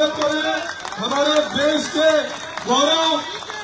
स्वागत करें। हमारे देश के गौरव,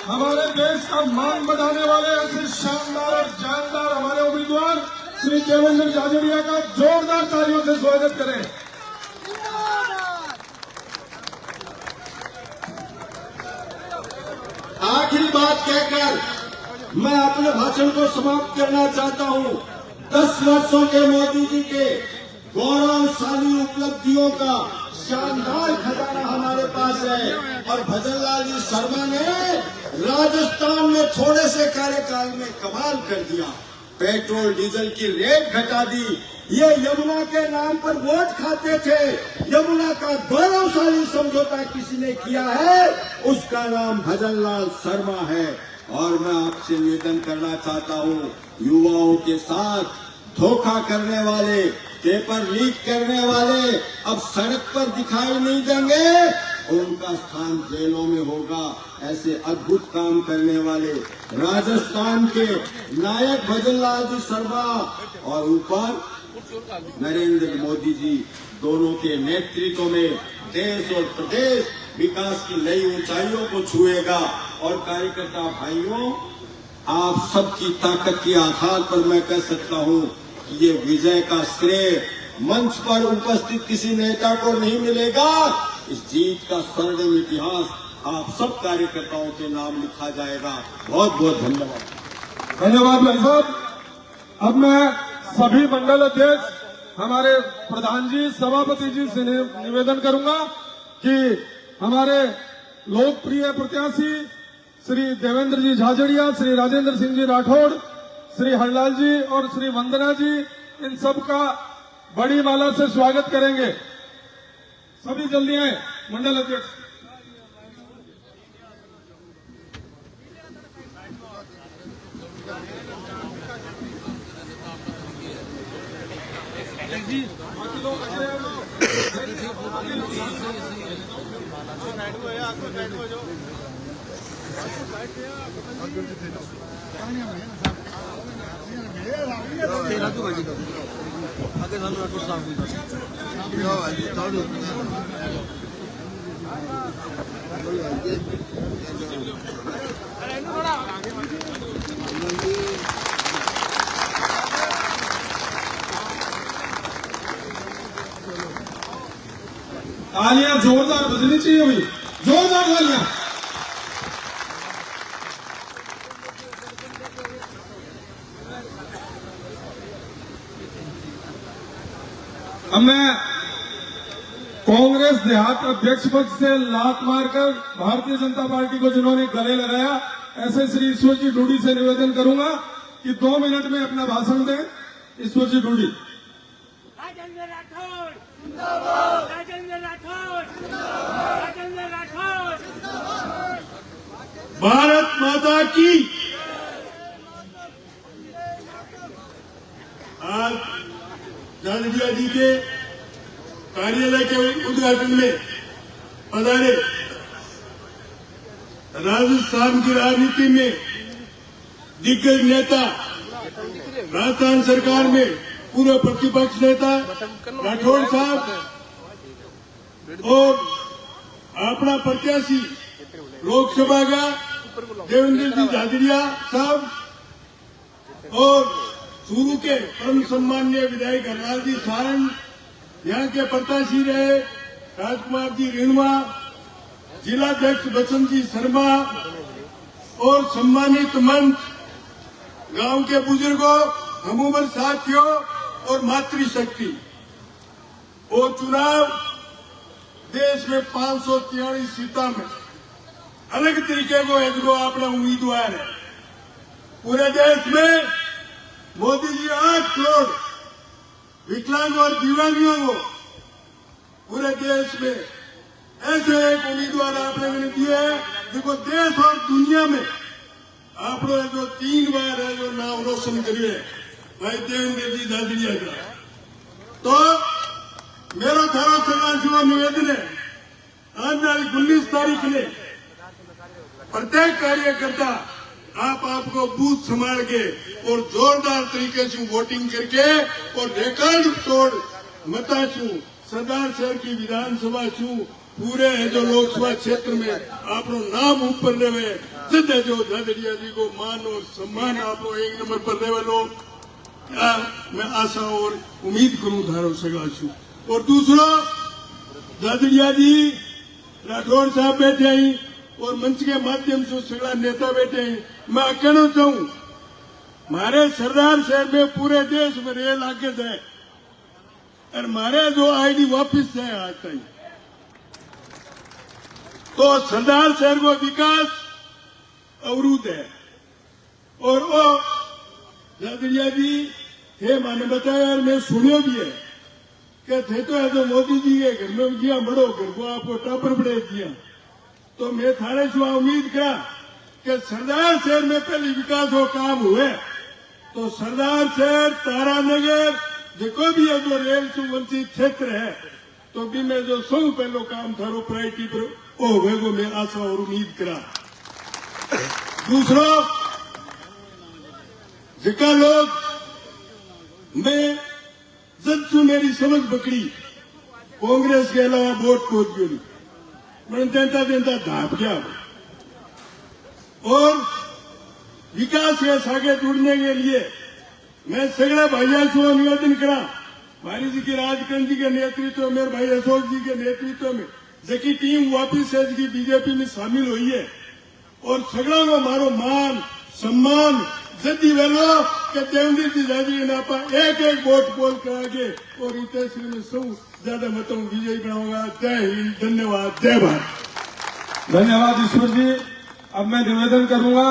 हमारे देश का मान बढ़ाने वाले ऐसे शानदार और जानदार हमारे उम्मीदवार श्री देवेंद्र झाझड़िया का जोरदार तालियों से स्वागत करें। आखिरी बात कहकर मैं अपने भाषण को समाप्त करना चाहता हूं। 10 वर्षों के मोदी जी के गौरवशाली उपलब्धियों का शानदार खजाना हमारे पास है और भजन लाल जी शर्मा ने राजस्थान में थोड़े से कार्यकाल में कमाल कर दिया। पेट्रोल डीजल की रेट घटा दी। ये यमुना के नाम पर वोट खाते थे। यमुना का गौरवशाली समझौता किसी ने किया है, उसका नाम भजन लाल शर्मा है। और मैं आपसे निवेदन करना चाहता हूँ, युवाओं के साथ धोखा करने वाले, पेपर लीक करने वाले अब सड़क पर दिखाई नहीं देंगे, उनका स्थान जेलों में होगा। ऐसे अद्भुत काम करने वाले राजस्थान के नायक भजन लाल जी शर्मा और ऊपर नरेंद्र मोदी जी दोनों के नेतृत्व में देश और प्रदेश विकास की नई ऊंचाइयों को छुएगा। और कार्यकर्ता भाइयों, आप सबकी ताकत के आधार पर मैं कह सकता हूं कि ये विजय का श्रेय मंच पर उपस्थित किसी नेता को नहीं मिलेगा। इस जीत का स्वर्णिम इतिहास आप सब कार्यकर्ताओं के नाम लिखा जाएगा। बहुत बहुत धन्यवाद। धन्यवाद भाई साहब। अब मैं सभी मंडल अध्यक्ष, हमारे प्रधान जी, सभापति जी से निवेदन करूंगा कि हमारे लोकप्रिय प्रत्याशी श्री देवेंद्र जी झाझड़िया, श्री राजेंद्र सिंह जी राठौड़, श्री हरलाल जी और श्री वंदना जी, इन सब का बड़ी माला से स्वागत करेंगे। सभी जल्दी आए मंडल अध्यक्ष। तालियां जोरदार बजनी चाहिए भाई, जोरदार तालियां। अब मैं कांग्रेस देहात अध्यक्ष पद से लात मारकर भारतीय जनता पार्टी को जिन्होंने गले लगाया, ऐसे श्री ईश्वर जी डूडी से निवेदन करूंगा कि 2 मिनट में अपना भाषण दें। ईश्वर जी डूडी। राजेंद्र राठौड़ जिंदाबाद, राजेंद्र राठौड़ जिंदाबाद, राजेंद्र राठौड़ जिंदाबाद। भारत माता की। आज झाझड़िया जी के कार्यालय के उद्घाटन में पधारे राजस्थान की राजनीति में दिग्गज नेता, राजस्थान सरकार में पूर्व प्रतिपक्ष नेता राठौड़ साहब और अपना प्रत्याशी लोकसभा का देवेंद्र जी झाझड़िया साहब और चूरू के परम सम्मानीय विधायक हरलाल जी सारंग, यहाँ के प्रत्याशी रहे राजकुमार जी रेणुआ, जिलाध्यक्ष बसंत जी शर्मा और सम्मानित मंच, गांव के बुजुर्गों, हमूमर साथियों और मातृशक्ति। वो चुनाव देश में 543 सीटों में अलग तरीके को है जो अपना उम्मीदवार है। पूरे देश में मोदी जी 8 करोड़ विकलांग और दिव्यांगों को पूरे देश में ऐसे एक उम्मीदवार आपने मैंने दिए है जिसको देश और दुनिया में आपने जो 3 बार है जो नाम रोशन करिए भाई देवेंद्र जी झाझड़िया का। तो मेरा थारा समाज निवेदन है, आने वाली 19 तारीख ने प्रत्येक कार्यकर्ता आपको बूथ संभाल के और जोरदार तरीके से वोटिंग करके और रिकॉर्ड तोड़ मतासू सरदार शहर की विधानसभा छू पूरे जो लोकसभा क्षेत्र में आपनो नाम ऊपर रहे जदे जो झाझड़िया जी को मान और सम्मान आपो एक नंबर पर रहे लोग मैं आशा और उम्मीद करूं धारो सगा छू। और दूसरा झाझड़िया जी राठौर साहब बैठे हैं और मंच के माध्यम से सगला नेता बैठे हैं। मैं कहना चाहूं मारे सरदार शहर में पूरे देश में रेल आगे जाए और मारे जो आईडी वापिस जाए आज तक तो सरदार शहर को विकास अवरुद्ध है। और वो झाझड़िया जी थे माने बताया और मैं सुनियो भी है कि थे तो है तो मोदी जी के घर में जिया बड़ो घर को आपको टापर बड़े दिया तो मैं थाने से उम्मीद करा कि सरदार शहर में पहले विकास हो काम हुए तो सरदार शहर तारानगर जो भी है जो रेल से वंचित क्षेत्र है तो भी मैं जो सौ पहलो काम थारो प्रायोरिटी पर होगा मैं आशा और उम्मीद करा। दूसरा जिका लोग मैं जब से मेरी समझ पकड़ी कांग्रेस के अलावा वोट खोद गई मैंने देता देता धाप गया और विकास के सागे जुड़ने के लिए मैं सगले भाइयों से निवेदन करा भारी जी की राजकरण जी के नेतृत्व में भाई अशोक जी के नेतृत्व में जबकि टीम वापिस है जी बीजेपी में शामिल हुई है और सगड़ा को मारो मान सम्मान जदी वेलो के देवेंद्र जी झाझड़ी नापा एक एक वोट पोल करा के और इतने में सौ ज्यादा मतों विजयी बनाऊंगा। जय हिंद, धन्यवाद, जय भारत। धन्यवाद ईश्वर जी। अब मैं निवेदन करूंगा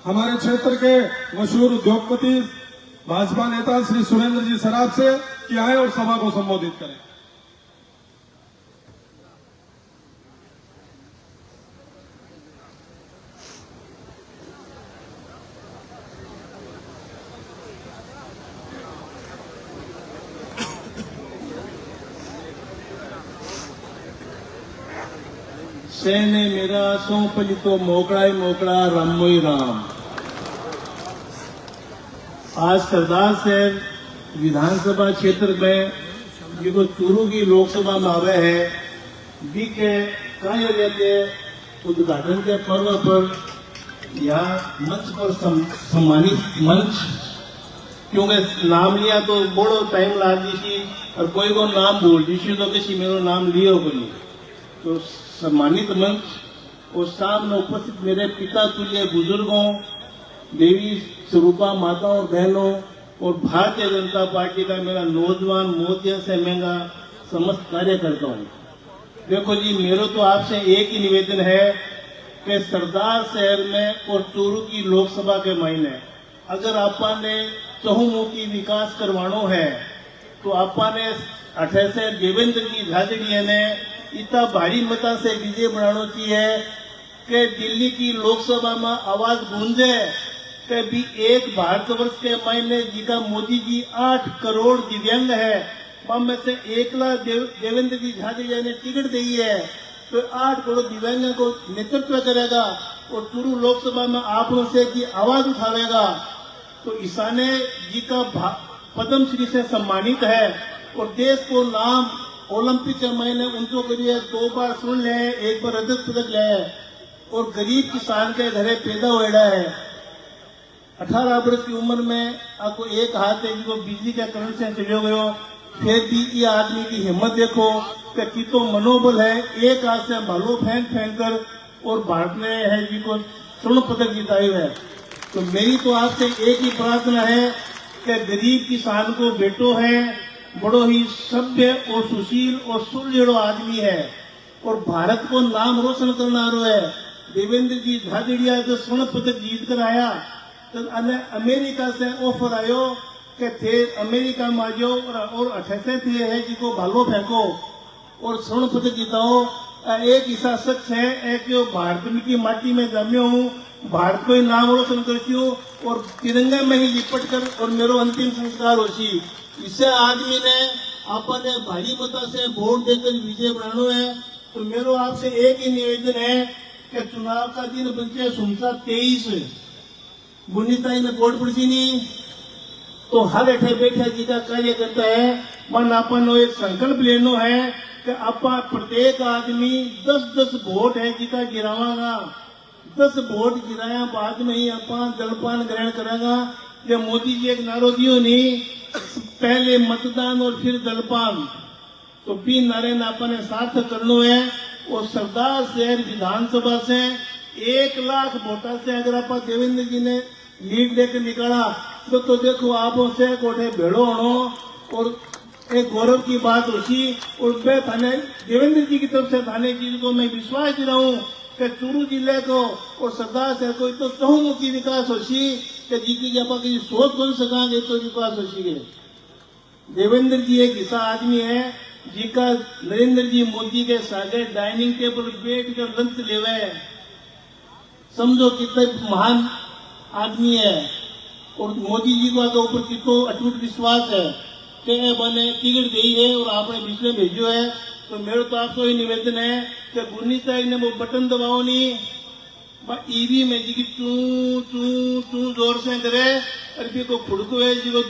हमारे क्षेत्र के मशहूर उद्योगपति भाजपा नेता श्री सुरेंद्र जी सराफ से कि आए और सभा को संबोधित करें। सेने मेरा सौंपली तो मोकड़ा ही मोकड़ा रामोई राम। आज सरदार शहर विधानसभा क्षेत्र में जो चूरू की लोकसभा में आवे है बी के कार्य के उद्घाटन के पर्व पर यहाँ मंच पर सम्मानित मंच क्योंकि नाम लिया तो बड़ो टाइम लाग दी और कोई को नाम बोल दी तो किसी मेरो नाम लियो बोली तो सम्मानित मंच और सामने उपस्थित मेरे पिता तुल्य बुजुर्गों देवी स्वरूपा माताओं बहनों और भारतीय जनता पार्टी का मेरा नौजवान मोतिया से महंगा समस्त कार्यकर्ता हूँ। देखो जी मेरा तो आपसे एक ही निवेदन है कि सरदार शहर में और चूरू की लोकसभा के महीने अगर आपने चहुमुखी विकास करवानो है तो आपने 28 देवेंद्र जी झाझड़िया ने इतना भारी मता से विजय बनाना चाहिए कि दिल्ली की लोकसभा में आवाज गूंजे कि भी एक भारतवर्ष के महीने जिका मोदी जी 8 करोड़ दिव्यांग है में से 1 लाख देवेंद्र जी झाझड़िया ने टिकट दी है तो 8 करोड़ दिव्यांग को नेतृत्व करेगा और चूरू लोकसभा में आप लोग से की आवाज उठावेगा तो ईशाने जी का पद्म श्री से सम्मानित है और देश को नाम ओलंपिक के महीने उनको करिए 2 बार सुन ले 1 बार रजत पदक ले और गरीब किसान के घरे पैदा हुआ है 18 वर्ष की उम्र में आपको एक हाथ है जिसको बिजली के करंट से चले गयो फिर भी ये आदमी की हिम्मत देखो कि कितो मनोबल है एक हाथ से भालो फेंक कर और भारत ने है जी को स्वर्ण पदक जिताए है। तो मेरी तो आपसे एक ही प्रार्थना है कि गरीब किसान को बेटो है बड़ो ही सभ्य और सुशील और सुलझड़ो आदमी है और भारत को नाम रोशन करना रो है। देवेंद्र जी झाझड़िया जो स्वर्ण पदक जीत कर आया तो अमेरिका से ऑफर आयो कि थे अमेरिका में आ जाओ और 28 थे है जिसको भालो फेंको और स्वर्ण पदक जीताओ। एक ऐसा शख्स है एक जो भारत की माटी में जमे हूँ भारत को ही नाम रोशन करती हूँ और तिरंगा में ही लिपट कर और मेरो अंतिम संस्कार होती। इससे आदमी ने अपने भारी मता से वोट देकर विजय बनाना है। तो मेरो आपसे एक ही निवेदन है कि चुनाव का दिन बचे सुनता 23 बुनिताई में वोट पड़ी नहीं तो हर अठे बैठा जी का कार्य करता है मन अपन एक संकल्प लेनो है कि अपा प्रत्येक आदमी 10-10 वोट है जिका गिरावागा, 10 वोट गिराया बाद में ही अपन जलपान ग्रहण करेगा। ये मोदी जी एक नारो दियो नहीं, पहले मतदान और फिर जलपान, तो 3 नारे ने अपन ने सार्थक करनो है। और सरदार शहर विधानसभा से 1 लाख वोटा से अगर आप देवेंद्र जी ने लीड लेकर निकाला तो देखो आप से कोठे भेड़ो होनो और एक गौरव की बात होती। और मैं थाने देवेंद्र जी की तरफ से थाने जी को मैं विश्वास दे रहा हूँ कि चूरू जिले को और सरदार शहर को तो चहुमुखी विकास होशी कि जी की आप सोच बन सकांगे तो विकास होशी। देवेंद्र जी एक ऐसा आदमी है जिका नरेंद्र जी मोदी के सागे डाइनिंग टेबल बैठ कर लंच लेवे, समझो कितना महान आदमी है। और मोदी जी को आगे ऊपर कितो अटूट विश्वास है कि बने टिकट दी है और आपने बीच में भेजो है। तो मेरे तो आपको ही निवेदन है कि गुरनी साहब ने वो बटन दबाओ नहीं, ईवी में जी की चू चू चू जोर से करे अरबी को फुड़को है जी को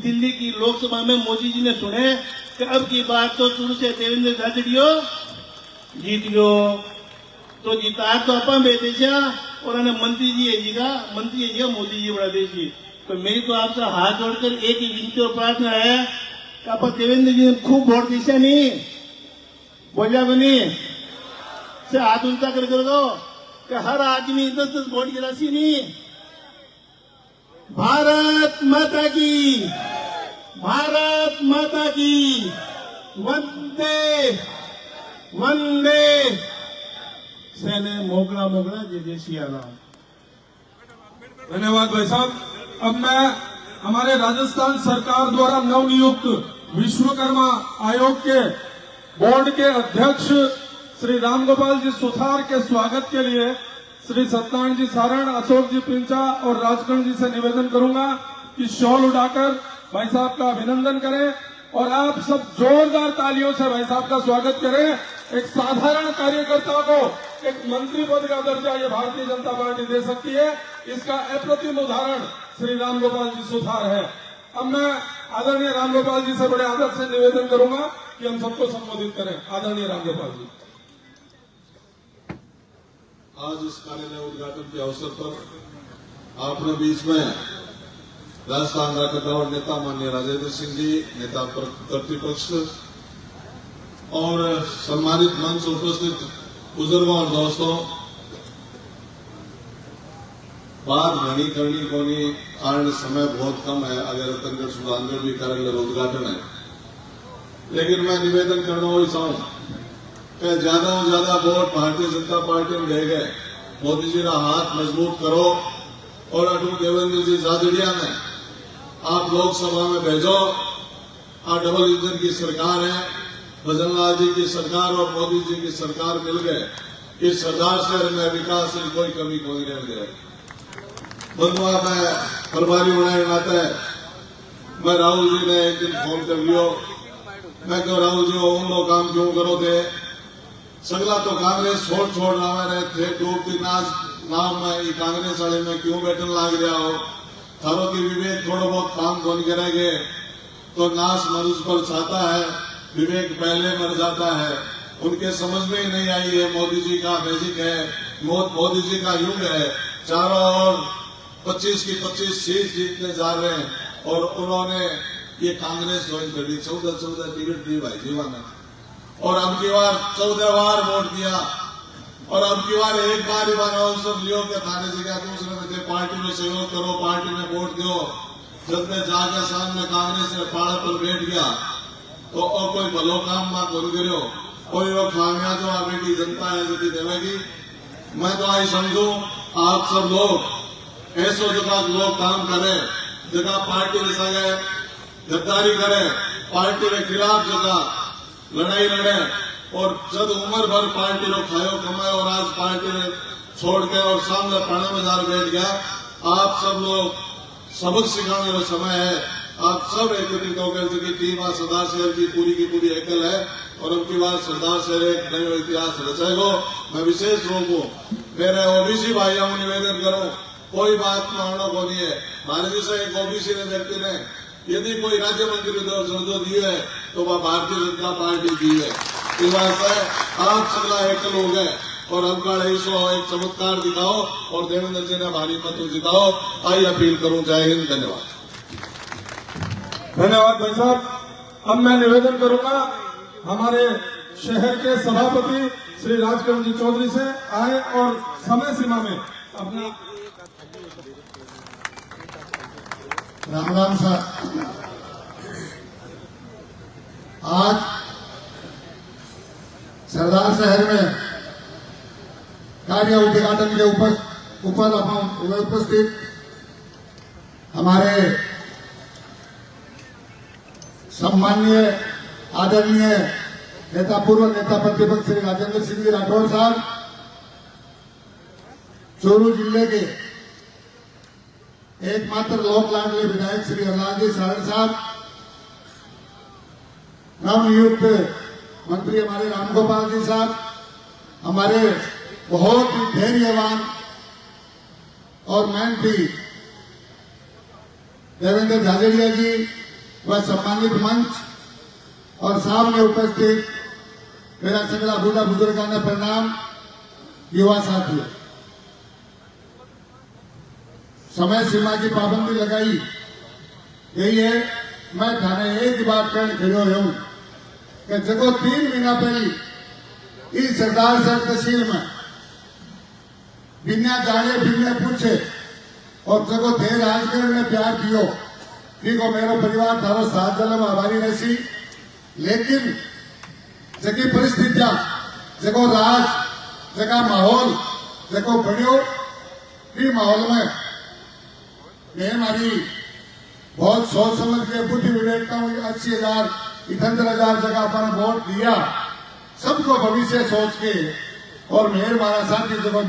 दिल्ली की लोकसभा में मोदी जी ने सुने कि अब की बात तो चूरू से देवेंद्र झाझड़ियो जीत गयो। तो जीता तो अपन बेदेशा और मंत्री जी है जी का मंत्री है जी का मोदी जी बड़ा देशी। तो मेरी तो आपसे हाथ जोड़कर एक ही विनती और प्रार्थना है कि आप देवेंद्र जी ने खूब वोट दिशा नहीं बोलिया बनी से हाथ ऊंचा कर दो कि हर आदमी 10-10 वोट की राशि नहीं। भारत माता की, भारत माता की, वंदे वंदे। सेने मोगरा मोगरा जय जय सिया राम। धन्यवाद भाई साहब। अब मैं हमारे राजस्थान सरकार द्वारा नवनियुक्त विश्वकर्मा आयोग के बोर्ड के अध्यक्ष श्री रामगोपाल जी सुथार के स्वागत के लिए श्री सत्यनारायण जी सारण, अशोक जी पिंचा और राजकर्ण जी से निवेदन करूंगा कि शॉल उड़ाकर भाई साहब का अभिनंदन करें और आप सब जोरदार तालियों से भाई साहब का स्वागत करें। एक साधारण कार्यकर्ता को एक मंत्री पद का दर्जा ये भारतीय जनता पार्टी दे सकती है, इसका अप्रतिम उदाहरण श्री रामगोपाल जी सुथार है। अब मैं आदरणीय रामगोपाल जी से बड़े आदर से निवेदन करूंगा कि हम सबको संबोधित करें। आदरणीय रामगोपाल जी। आज इस कार्यालय उद्घाटन के अवसर पर आपने बीच में राजस्थान राजनेता नेता माननीय राजेंद्र सिंह जी, नेता प्रतिपक्ष और सम्मानित मंच उपस्थित बुजुर्गों और दोस्तों, बात घनी करनी कोनी कारण समय बहुत कम है। अगर रतनगढ़ सुधानगढ़ भी कार्यालय उद्घाटन है, लेकिन मैं निवेदन करना वही चाहूँ कि ज्यादा से ज्यादा वोट भारतीय जनता पार्टी में रह गए। मोदी जी का हाथ मजबूत करो और अटू देवेंद्र जी झाझड़िया में आप लोकसभा में भेजो। आज डबल इंजन की सरकार है, भजनलाल जी की सरकार और मोदी जी की सरकार मिल गए। इस सरदार शहर में विकास की कोई कमी कोई नहीं रह गई। बंधुआ में प्रभारी बनाए नाते मैं राहुल जी ने एक दिन फोन कर लियो, मैं कहो राहुल जी उन लोग काम क्यों करो थे, सगला तो कांग्रेस छोड़ रहा रहे थे, डूबती नाम में ये कांग्रेस वाले में क्यों बैठन लाग रहा हो, थारो की विवेक थोड़ा बहुत काम कौन करेंगे तो नाश मनुष्य पर छाता है, विवेक पहले मर जाता है। उनके समझ में ही नहीं आई है मोदी जी का मैजिक है, मोदी जी का युग है। चारों ओर 25 की 25 सीट जीतने जा रहे हैं और उन्होंने ये कांग्रेस ज्वाइन कर दी। 14 टिकट दी भाई जीवा ने और अब की बार 14 बार वोट दिया और अब की बार एक बार ही बार अवसर लियो कि थाने जी का दूसरे में पार्टी में सहयोग करो, पार्टी में वोट दो। जब मैं जाकर सामने कांग्रेस के पाड़ा पर बैठ गया तो और कोई भलो काम ना कर करो, कोई वो खामियाजा जो बेटी जनता है जो देवेगी। मैं तो आई समझू आप सब लोग ऐसो जगह लोग काम करें, जगह पार्टी के संगे गद्दारी करें, पार्टी के खिलाफ जगह लड़ाई लड़े और जब उम्र भर पार्टी को खायो कमाए और आज पार्टी ने छोड़ के और सामने पढ़ने में जार बैठ गया। आप सब लोग सबक सिखाने का समय है। आप सब एकत्रित होकर जो टीम आज सरदार शहर की पूरी एकल है और उनकी बात सरदार शहर एक नया इतिहास रचेगो। मैं विशेष रूप हूँ मेरे ओबीसी भाइयों को निवेदन करूँ, कोई बात मानना को नहीं है। मारे जैसे एक ओबीसी ने व्यक्ति ने यदि कोई राज्य मंत्री जो दी है तो वह भारतीय जनता पार्टी दी है। इस वास्ते आप सगला एकल हो गए और अब का ऐसो एक चमत्कार दिखाओ और देवेंद्र जी ने भारी मत जिताओ। आई अपील करूं। जय हिंद। धन्यवाद। धन्यवाद भाई साहब। अब मैं निवेदन करूंगा हमारे शहर के सभापति श्री राजकरण जी चौधरी से आए और समय सीमा में अपना राम राम सर। आज सरदार शहर में कार्य उद्घाटन के ऊपर उपस्थित हमारे सम्माननीय आदरणीय नेता पूर्व नेता प्रतिपक्ष श्री राजेंद्र सिंह जी राठौर साहब, चूरू जिले के एकमात्र लोक लाडले विधायक श्री हरलाल जी सारण साहब, नवनियुक्त मंत्री हमारे रामगोपाल जी साहब, हमारे बहुत ही धैर्यवान और मेहनती देवेंद्र झाझड़िया जी व सम्मानित मंच और सामने उपस्थित मेरा सगला बूढ़ा बुजुर्गाना प्रणाम। युवा साथियों, समय सीमा की पाबंदी लगाई यही है। मैं थाने एक बात कहने खड़ो हूं कि जगो 3 महीना पहले इस सरदार शहर तहसील में बिना जाने बिना पूछे और जगो थे राजकरण ने प्यार कियो देखो मेरो परिवार थारो साथ जन्म आभारी रहसी। लेकिन जगी परिस्थितियां जगो राज जगह माहौल जगो बढ़ियो भी माहौल में मैं हमारी बहुत सोच समझ के बुद्धि विवेकता हुई 80,000 78,000 जगह पर वोट दिया सबको भविष्य सोच के और मेहर मारा साथी जगह